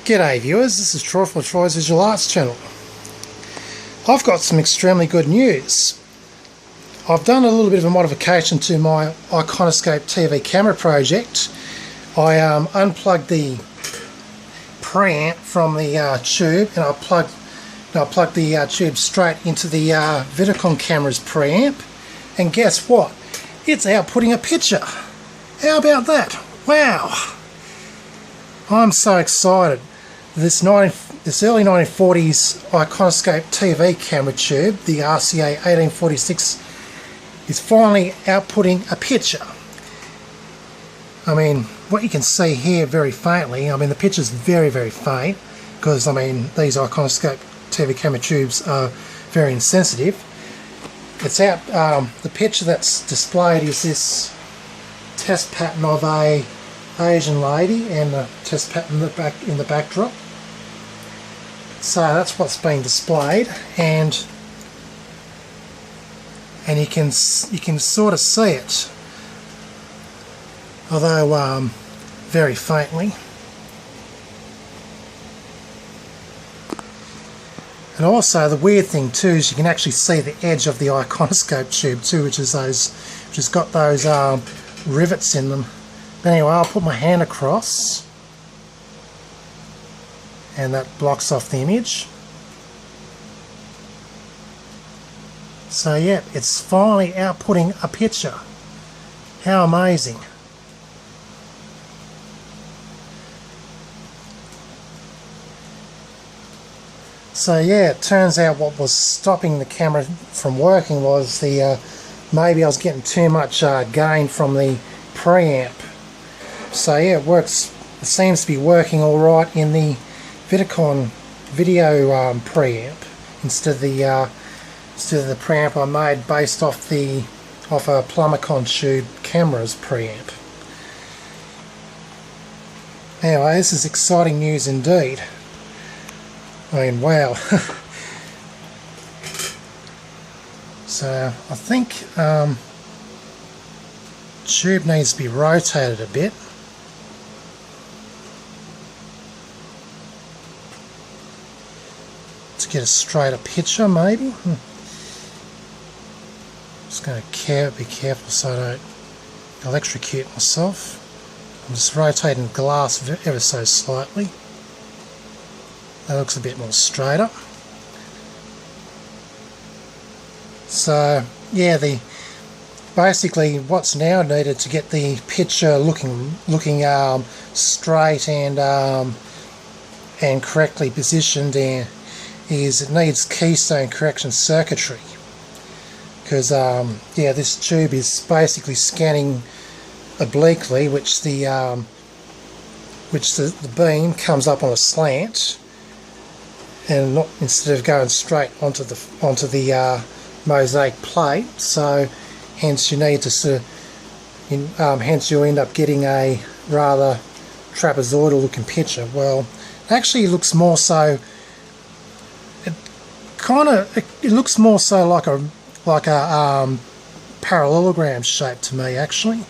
G'day viewers, this is Troy from Troy's Visual Arts channel. I've got some extremely good news. I've done a little bit of a modification to my Iconoscope TV camera project. I unplugged the preamp from the tube, and I plugged the tube straight into the Vidicon camera's preamp, and guess what? It's outputting a picture. How about that? Wow! I'm so excited. This early 1940s Iconoscope TV camera tube, the RCA 1846, is finally outputting a picture. I mean, what you can see here very faintly, I mean the picture's very, very faint, because I mean these Iconoscope TV camera tubes are very insensitive. It's out, the picture that's displayed is this test pattern of a Asian lady and a test pattern in the backdrop. So that's what's being displayed, and you can sort of see it, although very faintly. And also the weird thing too is you can actually see the edge of the Iconoscope tube too, which has got those rivets in them. But anyway, I'll put my hand across, and that blocks off the image. So yeah, it's finally outputting a picture. How amazing. So yeah, it turns out what was stopping the camera from working was the maybe I was getting too much gain from the preamp. So yeah, it works. It seems to be working all right in the Vidicon video preamp instead of the preamp I made based off a Plumicon tube camera's preamp. Anyway, this is exciting news indeed. I mean, wow. So I think tube needs to be rotated a bit. To get a straighter picture, maybe. Just going to be careful so I don't electrocute myself. I'm just rotating the glass ever so slightly. That looks a bit more straighter. So yeah, basically what's now needed to get the picture looking straight and correctly positioned is it needs keystone correction circuitry, because yeah, this tube is basically scanning obliquely, which the beam comes up on a slant, and not instead of going straight onto the mosaic plate. So hence you need to sort of hence you end up getting a rather trapezoidal looking picture. Well, actually it looks more so. It looks more so like a parallelogram shape to me, actually,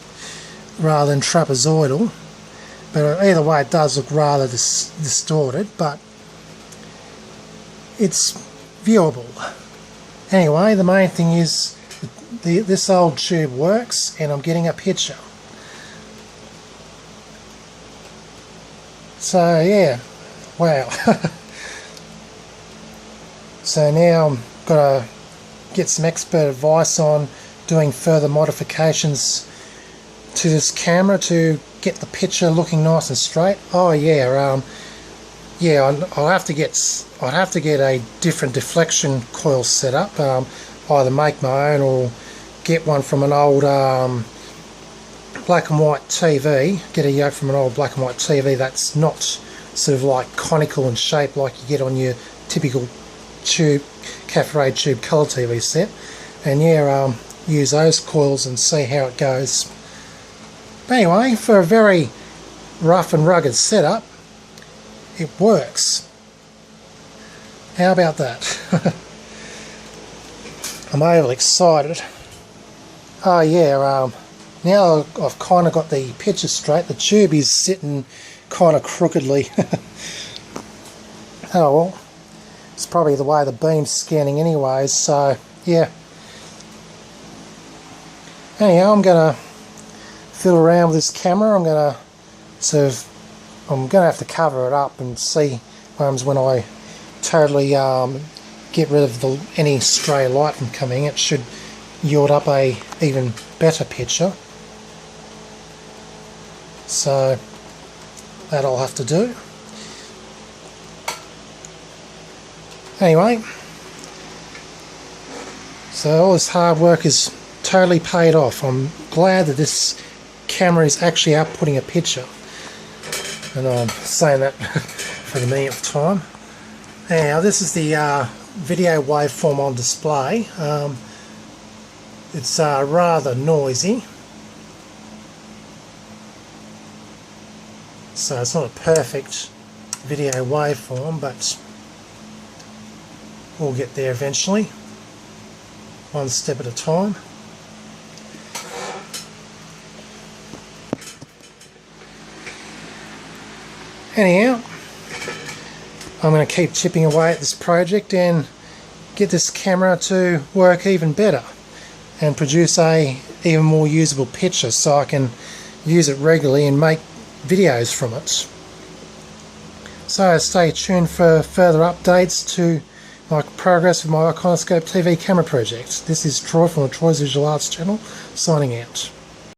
rather than trapezoidal. But either way, it does look rather distorted, but it's viewable. Anyway, the main thing is this old tube works, and I'm getting a picture. So yeah, wow. So now I'm got to get some expert advice on doing further modifications to this camera to get the picture looking nice and straight. Oh yeah, yeah, I'll have to get a different deflection coil set up. Either make my own or get one from an old black and white TV. Get a yoke from an old black and white TV that's not sort of like conical in shape like you get on your typical cafe tube colour TV set, and yeah, use those coils and see how it goes. But anyway, for a very rough and rugged setup, it works. How about that? I'm overly excited. Oh yeah, now I've kind of got the picture straight. The tube is sitting kind of crookedly. Oh well, it's probably the way the beam's scanning anyways, so yeah. Anyhow, I'm going to fiddle around with this camera. I'm going to have to cover it up and see when I totally get rid of any stray light from coming. It should yield up a even better picture. So that I'll have to do. Anyway, so all this hard work is totally paid off. I'm glad that this camera is actually outputting a picture, and I'm saying that for the millionth time. Now this is the video waveform on display. It's rather noisy, so it's not a perfect video waveform, but we'll get there eventually, one step at a time. Anyhow, I'm going to keep chipping away at this project and get this camera to work even better and produce a even more usable picture so I can use it regularly and make videos from it. So stay tuned for further updates to my progress with my Iconoscope TV camera project. This is Troy from the Troy's Visual Arts channel, signing out.